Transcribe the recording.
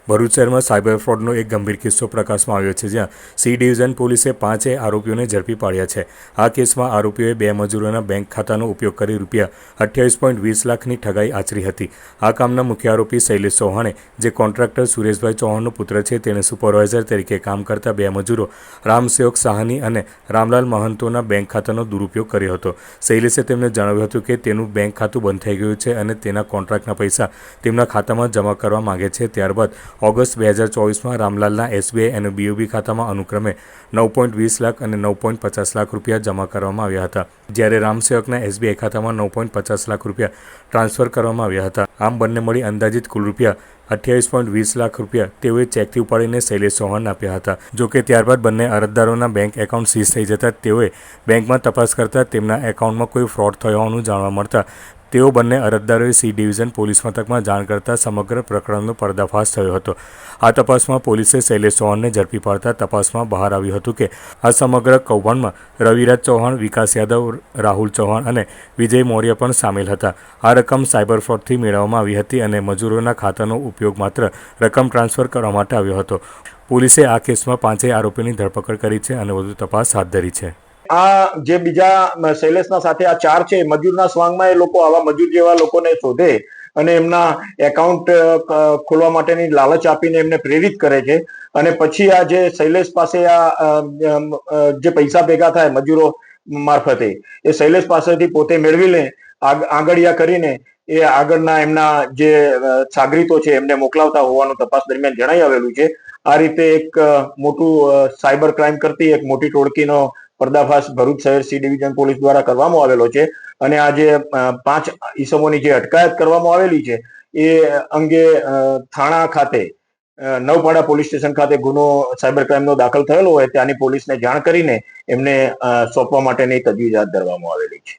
ભરૂચ શહેરમાં સાયબર ફ્રોડનો એક ગંભીર કિસ્સો પ્રકાશમાં આવ્યો છે, જ્યાં સી ડિવિઝન પોલીસે 5 આરોપીઓને ઝડપી પાડ્યા છે। આ કેસમાં આરોપીઓએ 2 મજૂરોના બેંક ખાતાનો ઉપયોગ કરી ₹28.20 લાખની ઠગાઈ આચરી હતી। આ કામના મુખ્ય આરોપી શૈલેષ ચૌહાણે, જે કોન્ટ્રાક્ટર સુરેશભાઈ ચૌહાણનો પુત્ર છે, તેણે સુપરવાઇઝર તરીકે કામ કરતા 2 મજૂરો રામસેવક સાહની અને રામલાલ મહંતોના બેંક ખાતાનો દુરુપયોગ કર્યો હતો। શૈલેષે તેમને જણાવ્યું હતું કે તેનું બેંક ખાતું બંધ થઈ ગયું છે અને તેના કોન્ટ્રાક્ટના પૈસા તેમના ખાતામાં જમા કરવા માંગે છે। ત્યારબાદ ઓગસ્ટ 2024માં રામલાલના એસબીઆઈ અને બીઓબી ખાતામાં અનુક્રમે ₹9.20 લાખ અને ₹9.50 લાખ જમા કરવામાં આવ્યા હતા, જ્યારે રામસેવકના એસબીઆઈ ખાતામાં ₹9.50 લાખ ટ્રાન્સફર કરવામાં આવ્યા હતા। આમ બંને મળી અંદાજિત કુલ ₹28.20 લાખ તેઓએ ચેકથી ઉપાડીને શૈલેષ ચૌહાણને આપ્યા હતા। જોકે ત્યારબાદ બંને અરજદારોના બેંક એકાઉન્ટ સીઝ થઈ જતા તેઓએ બેંકમાં તપાસ કરતા તેમના એકાઉન્ટમાં કોઈ ફ્રોડ થયો હોવાનું જાણવા મળતા તેઓ બંને અરજદારોએ સી ડિવિઝન પોલીસ મથકમાં જાણ કરતા સમગ્ર પ્રકરણનો પર્દાફાશ થયો હતો। આ તપાસમાં પોલીસે શૈલેષ ચૌહાણને ઝડપી પાડતા તપાસમાં બહાર આવ્યું હતું કે આ સમગ્ર કૌભાંડમાં રવિરાજ ચૌહાણ, વિકાસ યાદવ, રાહુલ ચૌહાણ અને વિજય મૌર્ય પણ સામેલ હતા। આ રકમ સાયબર ફ્રોડથી મેળવવામાં આવી હતી અને મજૂરોના ખાતાનો ઉપયોગ માત્ર રકમ ટ્રાન્સફર કરવા માટે આવ્યો હતો। પોલીસે આ કેસમાં 5 આરોપીઓની ધરપકડ કરી છે અને વધુ તપાસ હાથ ધરી છે। આ જે બીજા શૈલેષના સાથે આ 4 છે, મજૂરના સ્વાંગમાં એ લોકો આવા મજૂર જેવા લોકોને શોધે અને એમના એકાઉન્ટ ખોલવા માટેની લાલચ આપીને એમને પ્રેરિત કરે છે અને પછી આ જે શૈલેષ પાસે આ જે પૈસા ભેગા થાય મજૂરો મારફતે એ શૈલેષ પાસેથી પોતે મેળવી લે, આંગળિયા કરીને એ આગળના એમના જે સાગરીતો છે એમને મોકલાવતા હોવાનું તપાસ દરમિયાન જણાઈ આવેલું છે। આ રીતે એક મોટું સાયબર ક્રાઇમ કરતી એક મોટી ટોળકીનો પર્દાફાશ ભરૂચ શહેર સી ડિવિઝન પોલીસ દ્વારા કરવામાં આવેલો છે અને આ જે 5 ઈસમોની જે અટકાયત કરવામાં આવેલી છે એ અંગે થાણા ખાતે નવપાડા પોલીસ સ્ટેશન ખાતે ગુનો સાયબર ક્રાઇમનો દાખલ થયેલો હોય ત્યાંની પોલીસને જાણ કરીને એમને સોંપવા માટેની તજવીજ હાથ ધરવામાં આવેલી છે।